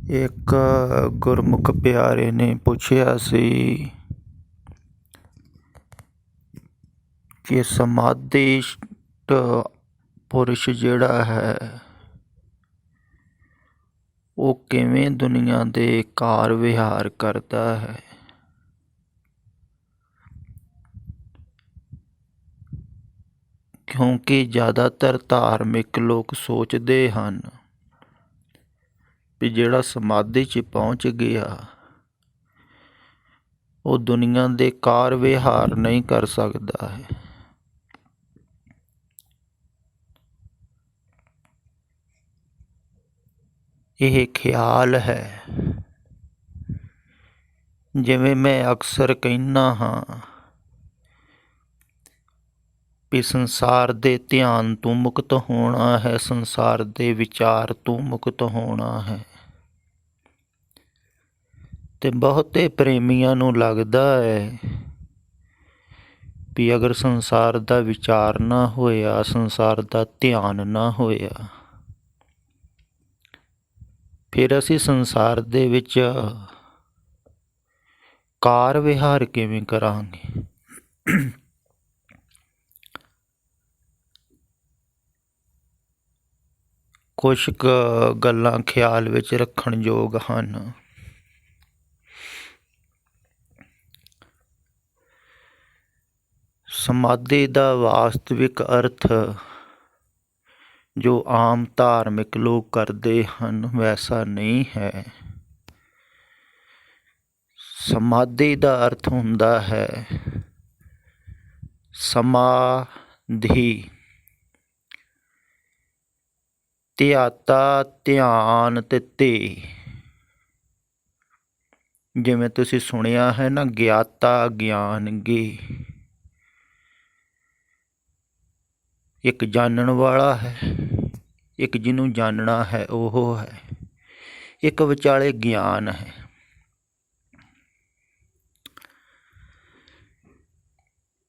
ਇੱਕ ਗੁਰਮੁਖ ਪਿਆਰੇ ਨੇ ਪੁੱਛਿਆ ਸੀ ਕਿ ਸਮਾਧਿਸ਼ਟ ਪੁਰਸ਼ ਜਿਹੜਾ ਹੈ ਉਹ ਕਿਵੇਂ ਦੁਨੀਆ ਦੇ ਕਾਰ ਵਿਹਾਰ ਕਰਦਾ ਹੈ। ਕਿਉਂਕਿ ਜ਼ਿਆਦਾਤਰ ਧਾਰਮਿਕ ਲੋਕ ਸੋਚਦੇ ਹਨ ਵੀ ਜਿਹੜਾ ਸਮਾਧੀ 'ਚ ਪਹੁੰਚ ਗਿਆ ਉਹ ਦੁਨੀਆ ਦੇ ਕਾਰ ਵਿਹਾਰ ਨਹੀਂ ਕਰ ਸਕਦਾ ਹੈ। ਇਹ ਖਿਆਲ ਹੈ, ਜਿਵੇਂ ਮੈਂ ਅਕਸਰ ਕਹਿੰਦਾ ਹਾਂ ਵੀ ਸੰਸਾਰ ਦੇ ਧਿਆਨ ਤੋਂ ਮੁਕਤ ਹੋਣਾ ਹੈ, ਸੰਸਾਰ ਦੇ ਵਿਚਾਰ ਤੋਂ ਮੁਕਤ ਹੋਣਾ ਹੈ। ਤੇ ਬਹੁਤੇ ਪ੍ਰੇਮੀਆਂ ਨੂੰ ਲੱਗਦਾ ਹੈ ਵੀ ਅਗਰ ਸੰਸਾਰ ਦਾ ਵਿਚਾਰ ਨਾ ਹੋਇਆ, ਸੰਸਾਰ ਦਾ ਧਿਆਨ ਨਾ ਹੋਇਆ, ਫਿਰ ਅਸੀਂ ਸੰਸਾਰ ਦੇ ਵਿੱਚ ਕਾਰ ਵਿਹਾਰ ਕਿਵੇਂ ਕਰਾਂਗੇ। ਕੁਛ ਕੁ ਗੱਲਾਂ ਖਿਆਲ ਵਿੱਚ ਰੱਖਣ ਯੋਗ ਹਨ। ਸਮਾਧੀ ਦਾ ਵਾਸਤਵਿਕ ਅਰਥ ਜੋ ਆਮ ਧਾਰਮਿਕ ਲੋਕ ਕਰਦੇ ਹਨ ਵੈਸਾ ਨਹੀਂ ਹੈ। ਸਮਾਧੀ ਦਾ ਅਰਥ ਹੁੰਦਾ ਹੈ ਸਮਾਧੀ, ਧਿਆਤਾ, ਧਿਆਨ ਤੇ ਧੇ। ਜਿਵੇਂ ਤੁਸੀਂ ਸੁਣਿਆ ਹੈ ਨਾ, ਗਿਆਤਾ ਗਿਆਨ ਗੇ। ਇੱਕ ਜਾਣਨ ਵਾਲਾ ਹੈ, ਇੱਕ ਜਿਹਨੂੰ ਜਾਣਨਾ ਹੈ ਉਹ ਹੈ, ਇੱਕ ਵਿਚਾਲੇ ਗਿਆਨ ਹੈ।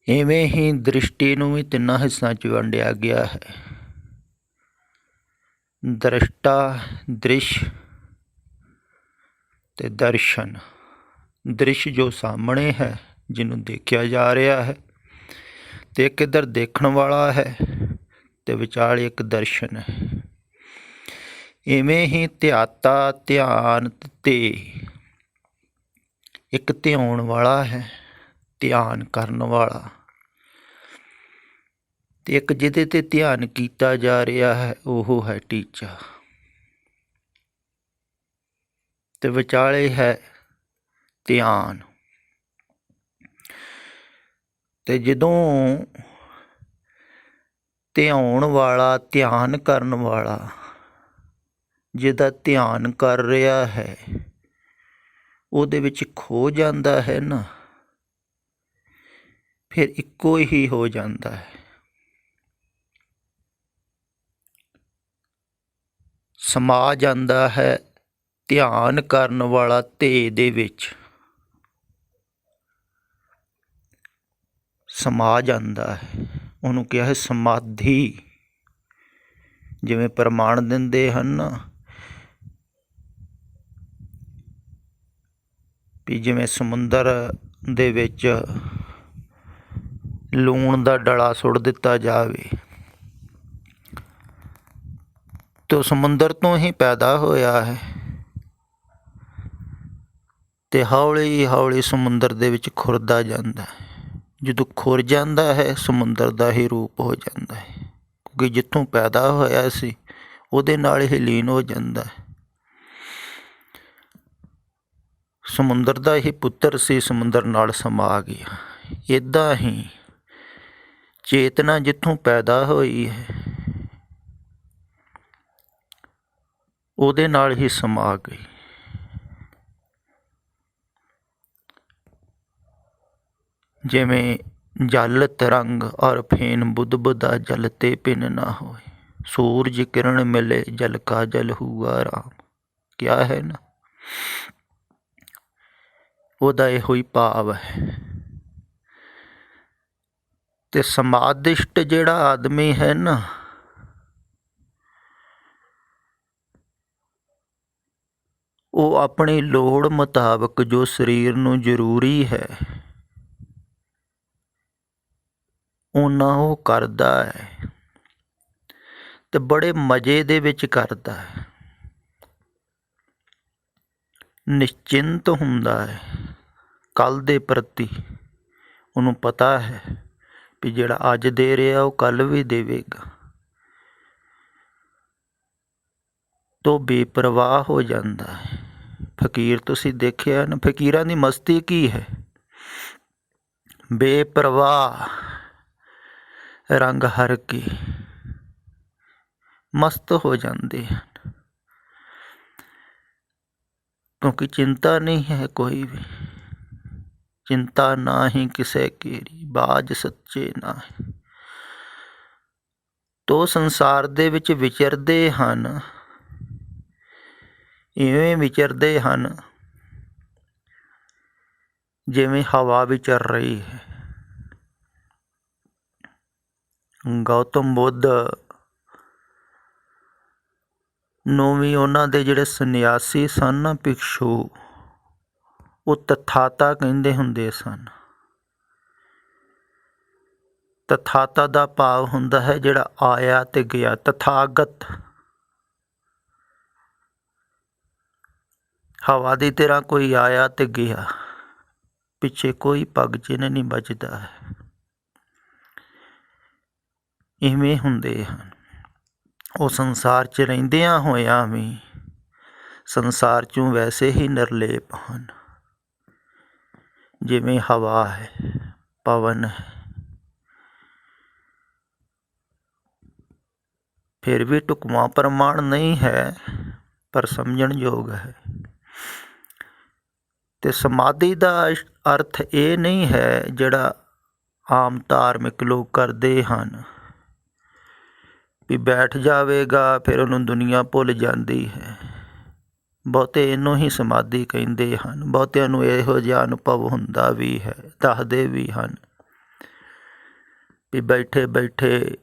ਇਵੇਂ ਹੀ ਦ੍ਰਿਸ਼ਟੀ ਨੂੰ ਵੀ ਤਿੰਨਾਂ ਹਿੱਸਿਆਂ 'ਚ ਵੰਡਿਆ ਗਿਆ ਹੈ। ਦ੍ਰਸ਼ਟਾ, ਦ੍ਰਿਸ਼ ਤੇ ਦਰਸ਼ਨ। ਦ੍ਰਿਸ਼ ਜੋ ਸਾਹਮਣੇ ਹੈ, ਜਿਹਨੂੰ ਦੇਖਿਆ ਜਾ ਰਿਹਾ ਹੈ, ਤੇ ਇੱਕ ਇੱਧਰ ਦੇਖਣ ਵਾਲਾ ਹੈ, ਤੇ ਵਿਚਾਲੇ ਇੱਕ ਦਰਸ਼ਨ ਹੈ। ਇਵੇਂ ਹੀ ਧਿਆਤਾ, ਧਿਆਨ ਤੇ ਇੱਕ ਧਿਆਉਣ ਵਾਲਾ ਹੈ, ਧਿਆਨ ਕਰਨ ਵਾਲਾ, ਤੇ ਇੱਕ ਜਿਹਦੇ ਤੇ ਧਿਆਨ ਕੀਤਾ ਜਾ ਰਿਹਾ ਹੈ ਉਹ ਹੈ ਟੀਚਾ, ਤੇ ਵਿਚਾਲੇ ਹੈ ਧਿਆਨ। ਤੇ ਜਦੋਂ ਧਿਆਉਣ ਵਾਲਾ, ਧਿਆਨ ਕਰਨ ਵਾਲਾ ਜਿਹਦਾ ਧਿਆਨ ਕਰ ਰਿਹਾ ਹੈ ਉਹਦੇ ਵਿੱਚ ਖੋ ਜਾਂਦਾ ਹੈ ਨਾ, ਫਿਰ ਇੱਕੋ ਹੀ ਹੋ ਜਾਂਦਾ ਹੈ। ਸਮਾ ਜਾਂਦਾ ਹੈ ਧਿਆਨ ਕਰਨ ਵਾਲਾ ਧੇ ਦੇ ਵਿੱਚ, ਸਮਾ ਜਾਂਦਾ ਹੈ। ਉਹਨੂੰ ਕਿਹਾ ਹੈ ਸਮਾਧੀ। ਜਿਵੇਂ ਪ੍ਰਮਾਣ ਦਿੰਦੇ ਹਨ ਵੀ ਜਿਵੇਂ ਸਮੁੰਦਰ ਦੇ ਵਿੱਚ ਲੂਣ ਦਾ ਡਲਾ ਸੁੱਟ ਦਿੱਤਾ ਜਾਵੇ ਤੇ ਸਮੁੰਦਰ ਤੋਂ ਹੀ ਪੈਦਾ ਹੋਇਆ ਹੈ, ਤੇ ਹੌਲੀ ਹੌਲੀ ਸਮੁੰਦਰ ਦੇ ਵਿੱਚ ਖੁਰਦਾ ਜਾਂਦਾ ਹੈ। ਜਦੋਂ ਖੁਰ ਜਾਂਦਾ ਹੈ ਸਮੁੰਦਰ ਦਾ ਹੀ ਰੂਪ ਹੋ ਜਾਂਦਾ ਹੈ, ਕਿਉਂਕਿ ਜਿੱਥੋਂ ਪੈਦਾ ਹੋਇਆ ਸੀ ਉਹਦੇ ਨਾਲ ਹੀ ਲੀਨ ਹੋ ਜਾਂਦਾ ਹੈ। ਸਮੁੰਦਰ ਦਾ ਹੀ ਪੁੱਤਰ ਸੀ, ਸਮੁੰਦਰ ਨਾਲ ਸਮਾ ਗਿਆ। ਇੱਦਾਂ ਹੀ ਚੇਤਨਾ ਜਿੱਥੋਂ ਪੈਦਾ ਹੋਈ ਹੈ ਉਹਦੇ ਨਾਲ ਹੀ ਸਮਾ ਗਈ। ਜਿਵੇਂ ਜਲ ਤਰੰਗ ਔਰ ਫੇਨ ਬੁੱਧ ਬੁੱਧਾ ਜਲ ਤੇ ਭਿੰਨ ਨਾ ਹੋਏ, ਸੂਰਜ ਕਿਰਨ ਮਿਲੇ ਜਲ ਕਾ ਜਲ ਹੂਆ ਰਾਮ। ਕਿਆ ਹੈ ਨਾ, ਉਹਦਾ ਇਹੋ ਹੀ ਭਾਵ ਹੈ। ਤੇ ਸਮਾਧਿਸ਼ਟ ਜਿਹੜਾ ਆਦਮੀ ਹੈ ਨਾ, ਉਹ ਆਪਣੀ ਲੋੜ ਮੁਤਾਬਕ ਜੋ ਸਰੀਰ ਨੂੰ ਜ਼ਰੂਰੀ ਹੈ ਓਨਾ ਉਹ ਕਰਦਾ ਹੈ ਅਤੇ ਬੜੇ ਮਜ਼ੇ ਦੇ ਵਿੱਚ ਕਰਦਾ ਹੈ, ਨਿਸ਼ਚਿੰਤ ਹੁੰਦਾ ਹੈ ਕੱਲ੍ਹ ਦੇ ਪ੍ਰਤੀ। ਉਹਨੂੰ ਪਤਾ ਹੈ ਵੀ ਜਿਹੜਾ ਅੱਜ ਦੇ ਰਿਹਾ ਉਹ ਕੱਲ੍ਹ ਵੀ ਦੇਵੇਗਾ, ਤੋ ਬੇਪਰਵਾਹ ਹੋ ਜਾਂਦਾ ਹੈ। ਫਕੀਰ ਤੁਸੀਂ ਦੇਖਿਆ ਨਾ, ਫਕੀਰਾਂ ਦੀ ਮਸਤੀ ਕੀ ਹੈ? ਬੇਪਰਵਾਹ, ਰੰਗ ਹਰ ਕੇ ਮਸਤ ਹੋ ਜਾਂਦੇ ਹਨ, ਕਿਉਂਕਿ ਚਿੰਤਾ ਨਹੀਂ ਹੈ ਕੋਈ ਵੀ। ਚਿੰਤਾ ਨਾ ਹੀ ਕਿਸੇ ਕੀਰੀ, ਬਾਜ ਸੱਚੇ ਨਾ। ਤੋ ਸੰਸਾਰ ਦੇ ਵਿੱਚ ਵਿਚਰਦੇ ਹਨ, ਇਵੇਂ ਵਿਚਰਦੇ ਹਨ ਜਿਵੇਂ ਹਵਾ ਵਿਚਰ ਰਹੀ ਹੈ। ਗੌਤਮ ਬੁੱਧ ਨੂੰ ਵੀ ਉਹਨਾਂ ਦੇ ਜਿਹੜੇ ਸੰਨਿਆਸੀ ਸਨ ਨਾ, ਭਿਕਸ਼ੂ, ਉਹ ਤਥਾਤਾ ਕਹਿੰਦੇ ਹੁੰਦੇ ਸਨ। ਤਥਾਤਾ ਦਾ ਭਾਵ ਹੁੰਦਾ ਹੈ ਜਿਹੜਾ ਆਇਆ ਤੇ ਗਿਆ, ਤਥਾਗਤ। ਹਵਾ ਦੀ ਤਰ੍ਹਾਂ ਕੋਈ ਆਇਆ ਤੇ ਗਿਆ, ਪਿੱਛੇ ਕੋਈ ਪੱਗ ਚਿੰਨ੍ਹ ਨਹੀਂ ਬਚਦਾ ਹੈ। ਇਵੇਂ ਹੁੰਦੇ ਹਨ ਉਹ ਸੰਸਾਰ 'ਚ ਰਹਿੰਦਿਆਂ ਹੋਇਆਂ ਵੀ ਸੰਸਾਰ 'ਚੋਂ ਵੈਸੇ ਹੀ ਨਿਰਲੇਪ ਹਨ, ਜਿਵੇਂ ਹਵਾ ਹੈ, ਪਵਨ ਹੈ। ਫਿਰ ਵੀ ਢੁਕਵਾਂ ਪ੍ਰਮਾਣ ਨਹੀਂ ਹੈ, ਪਰ ਸਮਝਣ ਯੋਗ ਹੈ। ਅਤੇ ਸਮਾਧੀ ਦਾ ਅਰਥ ਇਹ ਨਹੀਂ ਹੈ ਜਿਹੜਾ ਆਮ ਧਾਰਮਿਕ ਲੋਕ ਕਰਦੇ ਹਨ ਵੀ ਬੈਠ ਜਾਵੇਗਾ ਫਿਰ ਉਹਨੂੰ ਦੁਨੀਆ ਭੁੱਲ ਜਾਂਦੀ ਹੈ। ਬਹੁਤੇ ਇਹਨੂੰ ਹੀ ਸਮਾਧੀ ਕਹਿੰਦੇ ਹਨ। ਬਹੁਤਿਆਂ ਨੂੰ ਇਹੋ ਜਿਹਾ ਅਨੁਭਵ ਹੁੰਦਾ ਵੀ ਹੈ, ਦੱਸਦੇ ਵੀ ਹਨ ਵੀ ਬੈਠੇ ਬੈਠੇ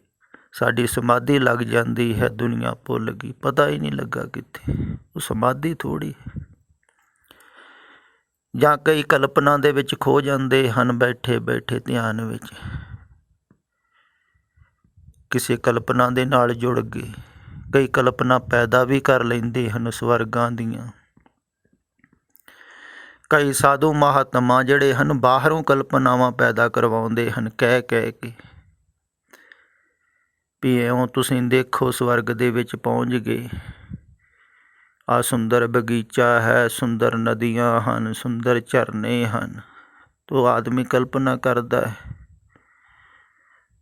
ਸਾਡੀ ਸਮਾਧੀ ਲੱਗ ਜਾਂਦੀ ਹੈ, ਦੁਨੀਆ ਭੁੱਲ ਗਈ, ਪਤਾ ਹੀ ਨਹੀਂ ਲੱਗਾ ਕਿੱਥੇ। ਉਹ ਸਮਾਧੀ ਥੋੜ੍ਹੀ। ਜਾਂ ਕਈ ਕਲਪਨਾ ਦੇ ਵਿੱਚ ਖੋ ਜਾਂਦੇ ਹਨ ਬੈਠੇ ਬੈਠੇ ਧਿਆਨ ਵਿੱਚ, ਕਿਸੇ ਕਲਪਨਾ ਦੇ ਨਾਲ ਜੁੜ ਗਏ। ਕਈ ਕਲਪਨਾ ਪੈਦਾ ਵੀ ਕਰ ਲੈਂਦੇ ਹਨ ਸਵਰਗਾਂ ਦੀਆਂ। ਕਈ ਸਾਧੂ ਮਹਾਤਮਾ ਜਿਹੜੇ ਹਨ ਬਾਹਰੋਂ ਕਲਪਨਾਵਾਂ ਪੈਦਾ ਕਰਵਾਉਂਦੇ ਹਨ ਕਹਿ ਕਹਿ ਕੇ ਵੀ ਇਉਂ ਤੁਸੀਂ ਦੇਖੋ ਸਵਰਗ ਦੇ ਵਿੱਚ ਪਹੁੰਚ ਗਏ, ਆਹ ਸੁੰਦਰ ਬਗੀਚਾ ਹੈ, ਸੁੰਦਰ ਨਦੀਆਂ ਹਨ, ਸੁੰਦਰ ਝਰਨੇ ਹਨ। ਤੋ ਆਦਮੀ ਕਲਪਨਾ ਕਰਦਾ ਹੈ,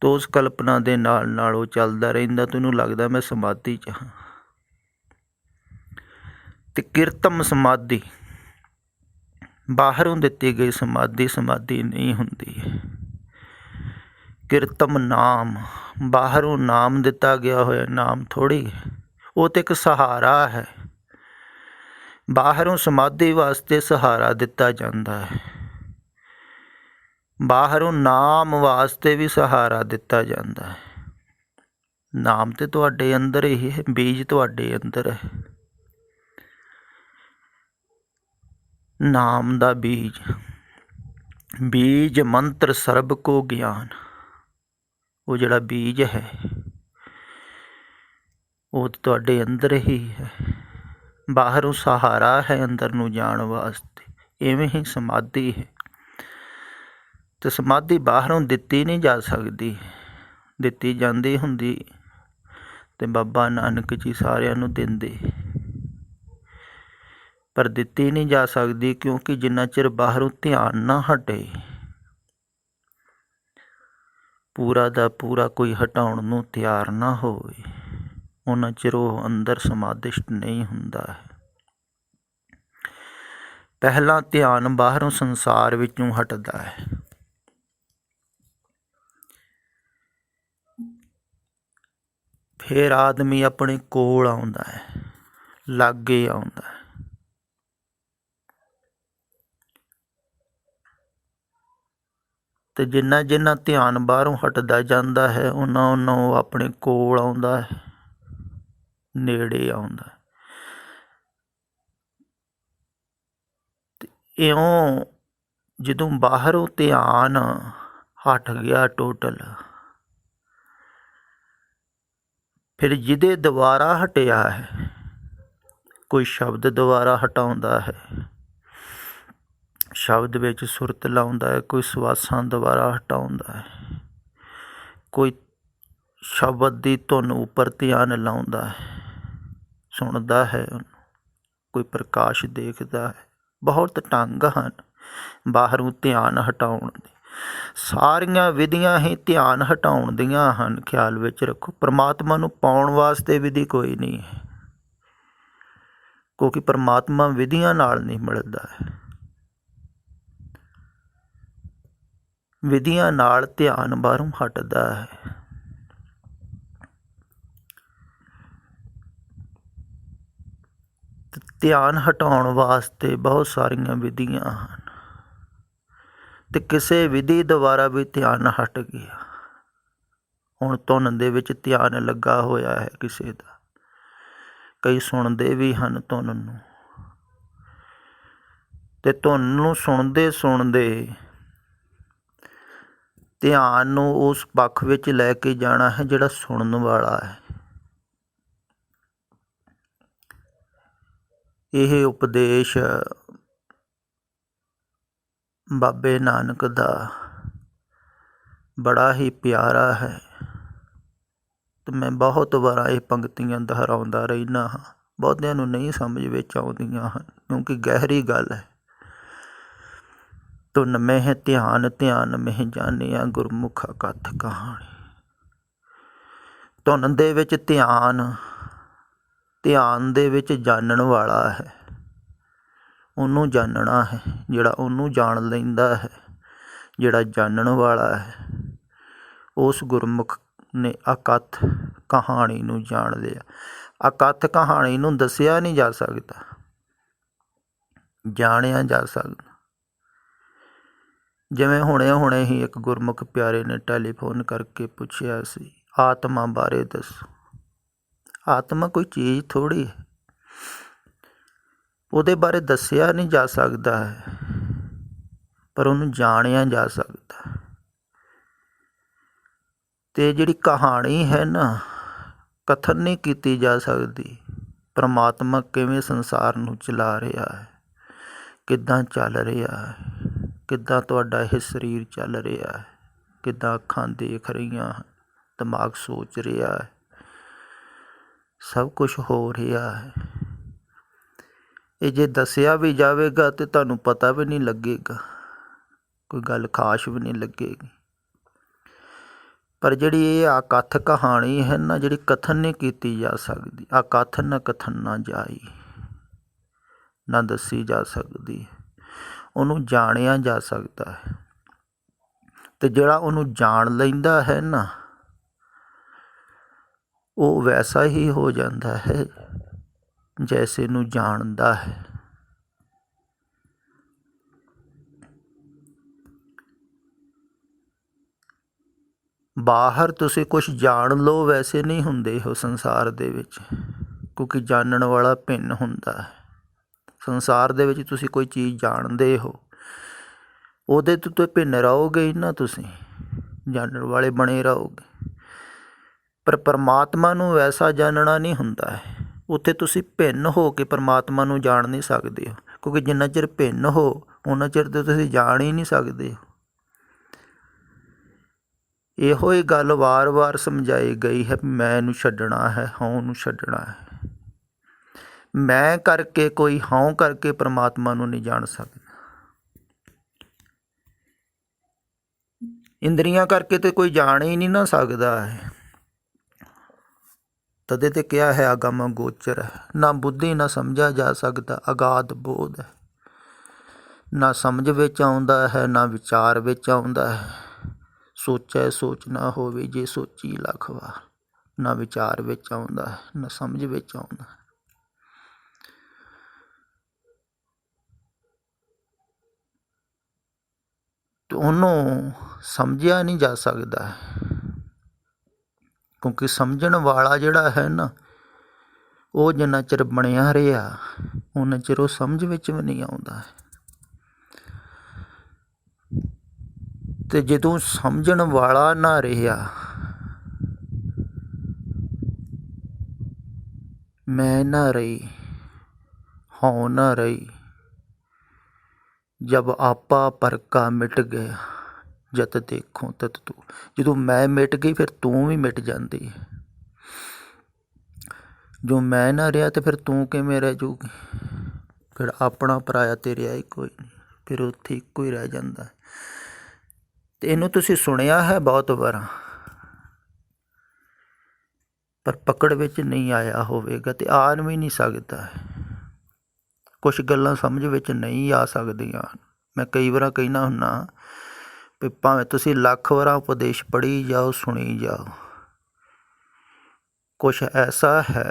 ਤੋ ਉਸ ਕਲਪਨਾ ਦੇ ਨਾਲ ਨਾਲ ਉਹ ਚੱਲਦਾ ਰਹਿੰਦਾ, ਤੈਨੂੰ ਲੱਗਦਾ ਮੈਂ ਸਮਾਧੀ 'ਚ ਹਾਂ। ਅਤੇ ਕਿਰਤਮ ਸਮਾਧੀ, ਬਾਹਰੋਂ ਦਿੱਤੀ ਗਈ ਸਮਾਧੀ ਸਮਾਧੀ ਨਹੀਂ ਹੁੰਦੀ। ਕਿਰਤਮ ਨਾਮ, ਬਾਹਰੋਂ ਨਾਮ ਦਿੱਤਾ ਗਿਆ ਹੋਇਆ ਨਾਮ ਥੋੜ੍ਹੀ, ਉਹ ਤਾਂ ਇੱਕ ਸਹਾਰਾ ਹੈ। ਬਾਹਰੋਂ ਸਮਾਧੀ ਵਾਸਤੇ ਸਹਾਰਾ ਦਿੱਤਾ ਜਾਂਦਾ ਹੈ, ਬਾਹਰੋਂ ਨਾਮ ਵਾਸਤੇ ਵੀ ਸਹਾਰਾ ਦਿੱਤਾ ਜਾਂਦਾ ਹੈ। ਨਾਮ ਤਾਂ ਤੁਹਾਡੇ ਅੰਦਰ ਹੀ ਹੈ, ਬੀਜ ਤੁਹਾਡੇ ਅੰਦਰ ਹੈ। ਨਾਮ ਦਾ ਬੀਜ, ਬੀਜ ਮੰਤਰ ਸਰਬ ਕੋ ਗਿਆਨ, ਉਹ ਜਿਹੜਾ ਬੀਜ ਹੈ ਉਹ ਤੁਹਾਡੇ ਅੰਦਰ ਹੀ ਹੈ। ਬਾਹਰੋਂ ਸਹਾਰਾ ਹੈ ਅੰਦਰ ਨੂੰ ਜਾਣ ਵਾਸਤੇ। ਇਵੇਂ ਹੀ ਸਮਾਧੀ ਹੈ, ਅਤੇ ਸਮਾਧੀ ਬਾਹਰੋਂ ਦਿੱਤੀ ਨਹੀਂ ਜਾ ਸਕਦੀ। ਦਿੱਤੀ ਜਾਂਦੀ ਹੁੰਦੀ ਅਤੇ ਬਾਬਾ ਨਾਨਕ ਜੀ ਸਾਰਿਆਂ ਨੂੰ ਦਿੰਦੇ, ਪਰ ਦਿੱਤੀ ਨਹੀਂ ਜਾ ਸਕਦੀ ਕਿਉਂਕਿ ਜਿੰਨਾ ਚਿਰ ਬਾਹਰੋਂ ਧਿਆਨ ਨਾ ਹਟੇ, ਪੂਰਾ ਦਾ ਪੂਰਾ ਕੋਈ ਹਟਾਉਣ ਨੂੰ ਤਿਆਰ ਨਾ ਹੋਵੇ, ਉਹਨਾਂ ਚਿਰ ਉਹ ਅੰਦਰ ਸਮਾਧਿਸ਼ਟ ਨਹੀਂ ਹੁੰਦਾ ਹੈ। ਪਹਿਲਾਂ ਧਿਆਨ ਬਾਹਰੋਂ ਸੰਸਾਰ ਵਿੱਚੋਂ ਹਟਦਾ ਹੈ, ਫਿਰ ਆਦਮੀ ਆਪਣੇ ਕੋਲ ਆਉਂਦਾ ਹੈ, ਲਾਗੇ ਆਉਂਦਾ ਹੈ। ਅਤੇ ਜਿੰਨਾ ਜਿੰਨਾ ਧਿਆਨ ਬਾਹਰੋਂ ਹਟਦਾ ਜਾਂਦਾ ਹੈ ਓਨਾ ਓਨਾ ਉਹ ਆਪਣੇ ਕੋਲ ਆਉਂਦਾ ਹੈ, ਨੇੜੇ ਆਉਂਦਾ। ਇਉਂ ਜਦੋਂ ਬਾਹਰੋਂ ਧਿਆਨ ਹਟ ਗਿਆ ਟੋਟਲ, ਫਿਰ ਜਿਹਦੇ ਦੁਆਰਾ ਹਟਿਆ ਹੈ, ਕੋਈ ਸ਼ਬਦ ਦੁਆਰਾ ਹਟਾਉਂਦਾ ਹੈ, ਸ਼ਬਦ ਵਿੱਚ ਸੁਰਤ ਲਾਉਂਦਾ ਹੈ, ਕੋਈ ਸਵਾਸਾਂ ਦੁਆਰਾ ਹਟਾਉਂਦਾ ਹੈ, ਕੋਈ ਸ਼ਬਦ ਦੀ ਧੁਨ ਉੱਪਰ ਧਿਆਨ ਲਾਉਂਦਾ ਹੈ, ਸੁਣਦਾ ਹੈ ਉਹਨੂੰ, ਕੋਈ ਪ੍ਰਕਾਸ਼ ਦੇਖਦਾ ਹੈ। ਬਹੁਤ ਢੰਗ ਹਨ ਬਾਹਰੋਂ ਧਿਆਨ ਹਟਾਉਣ ਦੇ। ਸਾਰੀਆਂ ਵਿਧੀਆਂ ਹੀ ਧਿਆਨ ਹਟਾਉਣ ਦੀਆਂ ਹਨ। ਖਿਆਲ ਵਿੱਚ ਰੱਖੋ, ਪਰਮਾਤਮਾ ਨੂੰ ਪਾਉਣ ਵਾਸਤੇ ਵਿਧੀ ਕੋਈ ਨਹੀਂ ਹੈ, ਕਿਉਂਕਿ ਪਰਮਾਤਮਾ ਵਿਧੀਆਂ ਨਾਲ ਨਹੀਂ ਮਿਲਦਾ ਹੈ। ਵਿਧੀਆਂ ਨਾਲ ਧਿਆਨ ਬਾਹਰੋਂ ਹਟਦਾ ਹੈ। ਧਿਆਨ ਹਟਾਉਣ ਵਾਸਤੇ ਬਹੁਤ ਸਾਰੀਆਂ ਵਿਧੀਆਂ ਹਨ, ਅਤੇ ਕਿਸੇ ਵਿਧੀ ਦੁਆਰਾ ਵੀ ਧਿਆਨ ਹਟ ਗਿਆ। ਹੁਣ ਧੁਨ ਦੇ ਵਿੱਚ ਧਿਆਨ ਲੱਗਾ ਹੋਇਆ ਹੈ ਕਿਸੇ ਦਾ, ਕਈ ਸੁਣਦੇ ਵੀ ਹਨ ਧੁਨ ਨੂੰ, ਅਤੇ ਧੁਨ ਨੂੰ ਸੁਣਦੇ ਸੁਣਦੇ ਧਿਆਨ ਨੂੰ ਉਸ ਪੱਖ ਵਿੱਚ ਲੈ ਕੇ ਜਾਣਾ ਹੈ ਜਿਹੜਾ ਸੁਣਨ ਵਾਲਾ ਹੈ। ਇਹ ਉਪਦੇਸ਼ ਬਾਬੇ ਨਾਨਕ ਦਾ ਬੜਾ ਹੀ ਪਿਆਰਾ ਹੈ, ਅਤੇ ਮੈਂ ਬਹੁਤ ਵਾਰ ਇਹ ਪੰਕਤੀਆਂ ਦੁਹਰਾਉਂਦਾ ਰਹਿੰਦਾ ਹਾਂ। ਬਹੁਤਿਆਂ ਨੂੰ ਨਹੀਂ ਸਮਝ ਵਿੱਚ ਆਉਂਦੀਆਂ ਹਨ, ਕਿਉਂਕਿ ਗਹਿਰੀ ਗੱਲ ਹੈ। ਧੁਨ ਮਹਿ ਧਿਆਨ, ਧਿਆਨ ਮਹਿ ਜਾਣਿਆ, ਗੁਰਮੁਖ ਅਕਥ ਕਹਾਣੀ। ਧੁਨ ਦੇ ਵਿੱਚ ਧਿਆਨ, ਧਿਆਨ ਦੇ ਵਿੱਚ ਜਾਣਨ ਵਾਲਾ ਹੈ, ਉਹਨੂੰ ਜਾਣਨਾ ਹੈ। ਜਿਹੜਾ ਉਹਨੂੰ ਜਾਣ ਲੈਂਦਾ ਹੈ, ਜਿਹੜਾ ਜਾਣਨ ਵਾਲਾ ਹੈ, ਉਸ ਗੁਰਮੁਖ ਨੇ ਅਕਥ ਕਹਾਣੀ ਨੂੰ ਜਾਣ ਲਿਆ। ਅਕਥ ਕਹਾਣੀ ਨੂੰ ਦੱਸਿਆ ਨਹੀਂ ਜਾ ਸਕਦਾ, ਜਾਣਿਆ ਜਾ ਸਕਦਾ। ਜਿਵੇਂ ਹੁਣੇ ਹੀ ਇੱਕ ਗੁਰਮੁਖ ਪਿਆਰੇ ਨੇ ਟੈਲੀਫੋਨ ਕਰਕੇ ਪੁੱਛਿਆ ਸੀ, ਆਤਮਾ ਬਾਰੇ ਦੱਸੋ। ਆਤਮਾ ਕੋਈ ਚੀਜ਼ ਥੋੜ੍ਹੀ ਹੈ, ਉਹਦੇ ਬਾਰੇ ਦੱਸਿਆ ਨਹੀਂ ਜਾ ਸਕਦਾ ਹੈ, ਪਰ ਉਹਨੂੰ ਜਾਣਿਆ ਜਾ ਸਕਦਾ। ਅਤੇ ਜਿਹੜੀ ਕਹਾਣੀ ਹੈ ਨਾ, ਕਥਨ ਨਹੀਂ ਕੀਤੀ ਜਾ ਸਕਦੀ। ਪਰਮਾਤਮਾ ਕਿਵੇਂ ਸੰਸਾਰ ਨੂੰ ਚਲਾ ਰਿਹਾ ਹੈ, ਕਿੱਦਾਂ ਚੱਲ ਰਿਹਾ ਹੈ, ਕਿੱਦਾਂ ਤੁਹਾਡਾ ਇਹ ਸਰੀਰ ਚੱਲ ਰਿਹਾ ਹੈ, ਕਿੱਦਾਂ ਅੱਖਾਂ ਦੇਖ ਰਹੀਆਂ ਹਨ, ਦਿਮਾਗ ਸੋਚ ਰਿਹਾ ਹੈ, ਸਭ ਕੁਛ ਹੋ ਰਿਹਾ ਹੈ। ਇਹ ਜੇ ਦੱਸਿਆ ਵੀ ਜਾਵੇਗਾ ਤਾਂ ਤੁਹਾਨੂੰ ਪਤਾ ਵੀ ਨਹੀਂ ਲੱਗੇਗਾ, ਕੋਈ ਗੱਲ ਖਾਸ ਵੀ ਨਹੀਂ ਲੱਗੇਗੀ। ਪਰ ਜਿਹੜੀ ਇਹ ਅਕਥ ਕਹਾਣੀ ਹੈ ਨਾ, ਜਿਹੜੀ ਕਥਨ ਨਹੀਂ ਕੀਤੀ ਜਾ ਸਕਦੀ, ਅਕਥ ਨ ਕਥਨ ਨਾ ਜਾਈ, ਨਾ ਦੱਸੀ ਜਾ ਸਕਦੀ, ਉਹਨੂੰ ਜਾਣਿਆ ਜਾ ਸਕਦਾ ਹੈ। ਅਤੇ ਜਿਹੜਾ ਉਹਨੂੰ ਜਾਣ ਲੈਂਦਾ ਹੈ ਨਾ, ਉਹ ਵੈਸਾ ਹੀ ਹੋ ਜਾਂਦਾ ਹੈ ਜੈਸੇ ਨੂੰ ਜਾਣਦਾ ਹੈ। ਬਾਹਰ ਤੁਸੀਂ ਕੁਛ ਜਾਣ ਲਓ, ਵੈਸੇ ਨਹੀਂ ਹੁੰਦੇ ਉਹ ਸੰਸਾਰ ਦੇ ਵਿੱਚ, ਕਿਉਂਕਿ ਜਾਣਨ ਵਾਲਾ ਭਿੰਨ ਹੁੰਦਾ ਹੈ। ਸੰਸਾਰ ਦੇ ਵਿੱਚ ਤੁਸੀਂ ਕੋਈ ਚੀਜ਼ ਜਾਣਦੇ ਹੋ, ਉਹਦੇ ਤੋਂ ਭਿੰਨ ਰਹੋਗੇ ਹੀ ਨਾ, ਤੁਸੀਂ ਜਾਣਨ ਵਾਲੇ ਬਣੇ ਰਹੋਗੇ। ਪਰ ਪਰਮਾਤਮਾ ਨੂੰ ਵੈਸਾ ਜਾਣਨਾ ਨਹੀਂ ਹੁੰਦਾ ਹੈ। ਉੱਥੇ ਤੁਸੀਂ ਭਿੰਨ ਹੋ ਕੇ ਪਰਮਾਤਮਾ ਨੂੰ ਜਾਣ ਨਹੀਂ ਸਕਦੇ ਹੋ, ਕਿਉਂਕਿ ਜਿੰਨਾ ਚਿਰ ਭਿੰਨ ਹੋ ਉਨਾ ਚਿਰ ਤਾਂ ਤੁਸੀਂ ਜਾਣ ਹੀ ਨਹੀਂ ਸਕਦੇ ਹੋ। ਇਹੋ ਹੀ ਗੱਲ ਵਾਰ-ਵਾਰ ਸਮਝਾਈ ਗਈ ਹੈ, ਮੈਂ ਇਹਨੂੰ ਛੱਡਣਾ ਹੈ, ਹਉ ਨੂੰ ਛੱਡਣਾ ਹੈ। ਮੈਂ ਕਰਕੇ, ਕੋਈ ਹਉ ਕਰਕੇ ਪਰਮਾਤਮਾ ਨੂੰ ਨਹੀਂ ਜਾਣ ਸਕਦਾ। ਇੰਦਰੀਆਂ ਕਰਕੇ ਤਾਂ ਕੋਈ ਜਾਣ ਹੀ ਨਹੀਂ ਨਾ ਸਕਦਾ ਹੈ। ਤਦੇ ਤੇ ਕਿਹਾ ਹੈ ਅਗਮ ਗੋਚਰ ਹੈ, ਨਾ ਬੁੱਧੀ ਨਾ ਸਮਝਿਆ ਜਾ ਸਕਦਾ, ਅਗਾਧ ਬੋਧ ਹੈ। ਨਾ ਸਮਝ ਵਿੱਚ ਆਉਂਦਾ ਹੈ, ਨਾ ਵਿਚਾਰ ਵਿੱਚ ਆਉਂਦਾ ਹੈ। ਸੋਚੈ ਸੋਚ ਨਾ ਹੋਵੇ ਜੇ ਸੋਚੀ ਲੱਖ ਵਾਰ। ਨਾ ਵਿਚਾਰ ਵਿੱਚ ਆਉਂਦਾ ਹੈ, ਨਾ ਸਮਝ ਵਿੱਚ ਆਉਂਦਾ ਹੈ। ਅਤੇ ਉਹਨੂੰ ਸਮਝਿਆ ਨਹੀਂ ਜਾ ਸਕਦਾ, ਕਿਉਂਕਿ ਸਮਝਣ ਵਾਲਾ ਜਿਹੜਾ ਹੈ ਨਾ, ਉਹ ਜਿੰਨਾ ਚਿਰ ਬਣਿਆ ਰਿਹਾ ਉਨਾ ਚਿਰ ਉਹ ਸਮਝ ਵਿੱਚ ਵੀ ਨਹੀਂ ਆਉਂਦਾ ਹੈ। ਤੇ ਜਦੋਂ ਸਮਝਣ ਵਾਲਾ ਨਾ ਰਿਹਾ, मैं न रही, हों न रही, जब आपा परका मिट गया, जत देखो तत तू। ਜਦੋਂ ਮੈਂ ਮਿਟ ਗਈ ਫਿਰ ਤੂੰ ਵੀ ਮਿਟ ਜਾਂਦੀ ਹੈ। ਜੋ ਮੈਂ ਨਾ ਰਿਹਾ ਤੇ ਫਿਰ ਤੂੰ ਕਿਵੇਂ ਰਹਿ ਜਾਊਗੀ? ਫਿਰ ਆਪਣਾ ਪਰਾਇਆ ਤੇ ਰਿਹਾ ਹੀ ਕੋਈ ਨਹੀਂ, ਫਿਰ ਉੱਥੇ ਇੱਕੋ ਹੀ ਰਹਿ ਜਾਂਦਾ। ਤੇ ਇਹਨੂੰ ਤੁਸੀਂ ਸੁਣਿਆ ਹੈ ਬਹੁਤ ਵਾਰ, ਪਰ ਪਕੜ ਵਿੱਚ ਨਹੀਂ ਆਇਆ ਹੋਵੇਗਾ ਤੇ ਆ ਵੀ ਨਹੀਂ ਸਕਦਾ। ਕੁਛ ਗੱਲਾਂ ਸਮਝ ਵਿੱਚ ਨਹੀਂ ਆ ਸਕਦੀਆਂ। ਮੈਂ ਕਈ ਵਾਰ ਕਹਿਣਾ ਹੁੰਦਾ ਵੀ ਭਾਵੇਂ ਤੁਸੀਂ ਲੱਖ ਵਾਰ ਉਪਦੇਸ਼ ਪੜ੍ਹੀ ਜਾਓ, ਸੁਣੀ ਜਾਓ, ਕੁਛ ਐਸਾ ਹੈ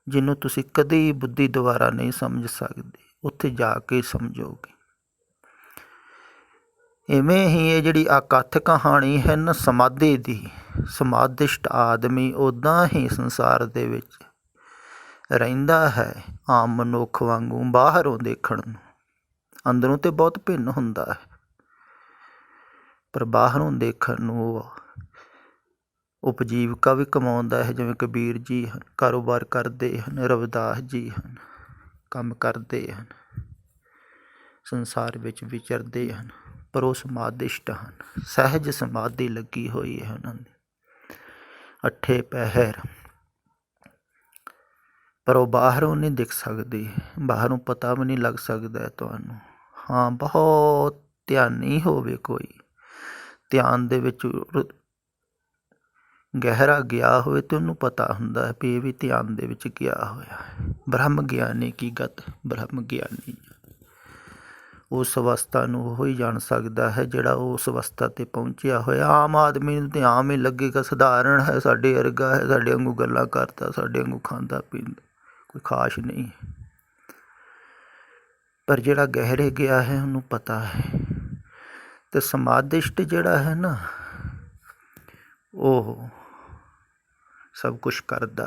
ਜਿਹਨੂੰ ਤੁਸੀਂ ਕਦੀ ਬੁੱਧੀ ਦੁਆਰਾ ਨਹੀਂ ਸਮਝ ਸਕਦੇ, ਉੱਥੇ ਜਾ ਕੇ ਸਮਝੋਗੇ। ਇਵੇਂ ਹੀ ਇਹ ਜਿਹੜੀ ਅਕਥ ਕਹਾਣੀ ਹੈ ਨਾ ਸਮਾਧੀ ਦੀ, ਸਮਾਧਿਸ਼ਟ ਆਦਮੀ ਉੱਦਾਂ ਹੀ ਸੰਸਾਰ ਦੇ ਵਿੱਚ ਰਹਿੰਦਾ ਹੈ ਆਮ ਮਨੁੱਖ ਵਾਂਗੂ, ਬਾਹਰੋਂ ਦੇਖਣ ਨੂੰ। ਅੰਦਰੋਂ ਤਾਂ ਬਹੁਤ ਭਿੰਨ ਹੁੰਦਾ ਹੈ, ਪਰ ਬਾਹਰੋਂ ਦੇਖਣ ਨੂੰ ਉਹ ਉਪਜੀਵਕਾ ਵੀ ਕਮਾਉਂਦਾ ਹੈ। ਜਿਵੇਂ ਕਬੀਰ ਜੀ ਹਨ, ਕਾਰੋਬਾਰ ਕਰਦੇ ਹਨ, ਰਵਿਦਾਸ ਜੀ ਹਨ, ਕੰਮ ਕਰਦੇ ਹਨ, ਸੰਸਾਰ ਵਿੱਚ ਵਿਚਰਦੇ ਹਨ, ਪਰ ਉਹ ਸਮਾਧਿਸ਼ਟ ਹਨ। ਸਹਿਜ ਸਮਾਧੀ ਲੱਗੀ ਹੋਈ ਹੈ ਉਹਨਾਂ ਦੀ, ਅੱਠੇ ਪਹਿਰ, ਪਰ ਉਹ ਬਾਹਰੋਂ ਨਹੀਂ ਦਿਖ ਸਕਦੀ, ਬਾਹਰੋਂ ਪਤਾ ਵੀ ਨਹੀਂ ਲੱਗ ਸਕਦਾ ਤੁਹਾਨੂੰ। ਹਾਂ, ਬਹੁਤ ਧਿਆਨੀ ਹੋਵੇ ਕੋਈ, ਧਿਆਨ ਦੇ ਵਿੱਚ ਗਹਿਰਾ ਗਿਆ ਹੋਵੇ ਤਾਂ ਉਹਨੂੰ ਪਤਾ ਹੁੰਦਾ ਹੈ ਵੀ ਇਹ ਵੀ ਧਿਆਨ ਦੇ ਵਿੱਚ ਗਿਆ ਹੋਇਆ। ਬ੍ਰਹਮ ਗਿਆਨੀ ਕੀ ਗਤ, ਬ੍ਰਹਮ ਗਿਆਨੀ ਉਸ ਅਵਸਥਾ ਨੂੰ ਉਹ ਹੀ ਜਾਣ ਸਕਦਾ ਹੈ ਜਿਹੜਾ ਉਸ ਅਵਸਥਾ 'ਤੇ ਪਹੁੰਚਿਆ ਹੋਇਆ। ਆਮ ਆਦਮੀ ਨੂੰ ਤਾਂ ਆਮ ਹੀ ਲੱਗੇਗਾ, ਸਧਾਰਨ ਹੈ, ਸਾਡੇ ਵਰਗਾ ਹੈ, ਸਾਡੇ ਵਾਂਗੂ ਗੱਲਾਂ ਕਰਦਾ, ਸਾਡੇ ਵਾਂਗੂ ਖਾਂਦਾ ਪੀਂਦਾ, ਕੋਈ ਖਾਸ ਨਹੀਂ। ਪਰ ਜਿਹੜਾ ਗਹਿਰੇ ਗਿਆ ਹੈ ਉਹਨੂੰ ਪਤਾ ਹੈ। ਅਤੇ ਸਮਾਧਿਸ਼ਟ ਜਿਹੜਾ ਹੈ ਨਾ, ਉਹ ਸਭ ਕੁਛ ਕਰਦਾ।